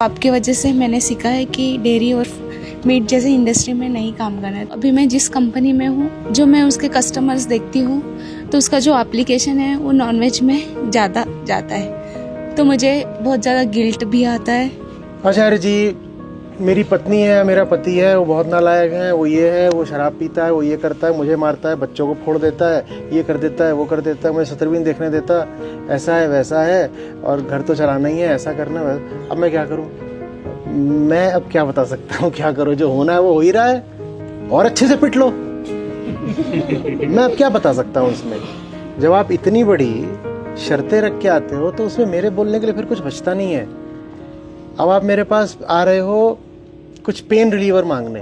आपकी वजह से मैंने सीखा है कि डेयरी और मीट जैसे इंडस्ट्री में नहीं काम करना है। अभी मैं जिस कंपनी में हूँ, जो मैं उसके कस्टमर्स देखती हूँ, तो उसका जो एप्लीकेशन है वो नॉनवेज में ज़्यादा जाता है, तो मुझे बहुत ज़्यादा गिल्ट भी आता है। आचार्य जी, मेरी पत्नी है, मेरा पति है, वो बहुत नालायक है, वो ये है, वो शराब पीता है, वो ये करता है, मुझे मारता है, बच्चों को फोड़ देता है, ये कर देता है, वो कर देता है, मुझे सतर भी नहीं देखने देता, ऐसा है वैसा है, और घर तो चलाना ही है, ऐसा करना है। अब मैं क्या करूं? मैं अब क्या बता सकता हूं? क्या करूं? जो होना है वो हो ही रहा है, और अच्छे से पिट लो। मैं अब क्या बता सकता हूं इसमें? जब आप इतनी बड़ी शर्तें रख के आते हो तो उसमें मेरे बोलने के लिए फिर कुछ बचता नहीं है। अब आप मेरे पास आ रहे हो कुछ पेन रिलीवर मांगने,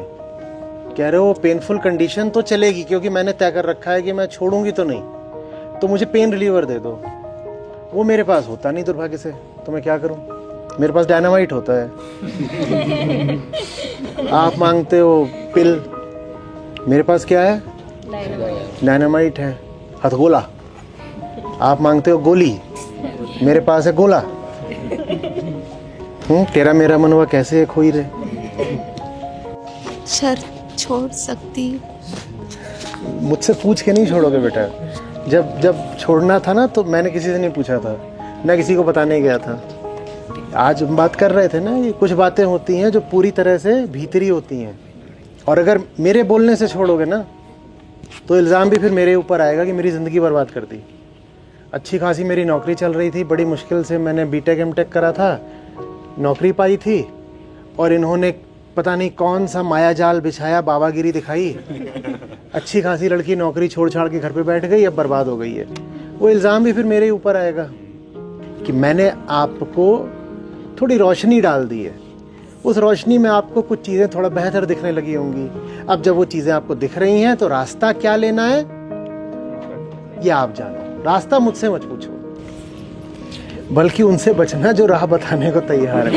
कह रहे हो पेनफुल कंडीशन तो चलेगी, क्योंकि मैंने तय कर रखा है कि मैं छोड़ूंगी तो नहीं, तो मुझे पेन रिलीवर दे दो। वो मेरे पास होता नहीं दुर्भाग्य से, तो मैं क्या करूं? मेरे पास डायनामाइट होता है। आप मांगते हो पिल, मेरे पास क्या है? डायनामाइट है, हथगोला। आप मांगते हो गोली, मेरे पास है गोला। तेरा मेरा मनवा कैसे एक हो ही रहे। शर्त छोड़ सकती हूँ? मुझसे पूछ के नहीं छोड़ोगे बेटा। जब छोड़ना था ना, तो मैंने किसी से नहीं पूछा था, ना किसी को बताने गया था। आज हम बात कर रहे थे ना, ये कुछ बातें होती हैं जो पूरी तरह से भीतरी होती हैं, और अगर मेरे बोलने से छोड़ोगे ना, तो इल्ज़ाम भी फिर मेरे ऊपर आएगा कि मेरी ज़िंदगी बर्बाद कर दी। अच्छी खासी मेरी नौकरी चल रही थी, बड़ी मुश्किल से मैंने बीटेक एमटेक करा था, नौकरी पाई थी, और इन्होंने पता नहीं कौन सा माया जाल बिछाया, बाबागिरी दिखाई। अच्छी खासी लड़की नौकरी छोड़ छाड़ के घर पे बैठ गई, अब बर्बाद हो गई है। वो इल्ज़ाम भी फिर मेरे ऊपर आएगा कि मैंने आपको थोड़ी रोशनी डाल दी है, उस रोशनी में आपको कुछ चीज़ें थोड़ा बेहतर दिखने लगी होंगी। अब जब वो चीज़ें आपको दिख रही हैं, तो रास्ता क्या लेना है ये आप जानो। रास्ता मुझसे मत पूछो, बल्कि उनसे बचना जो राह बताने को तैयार है।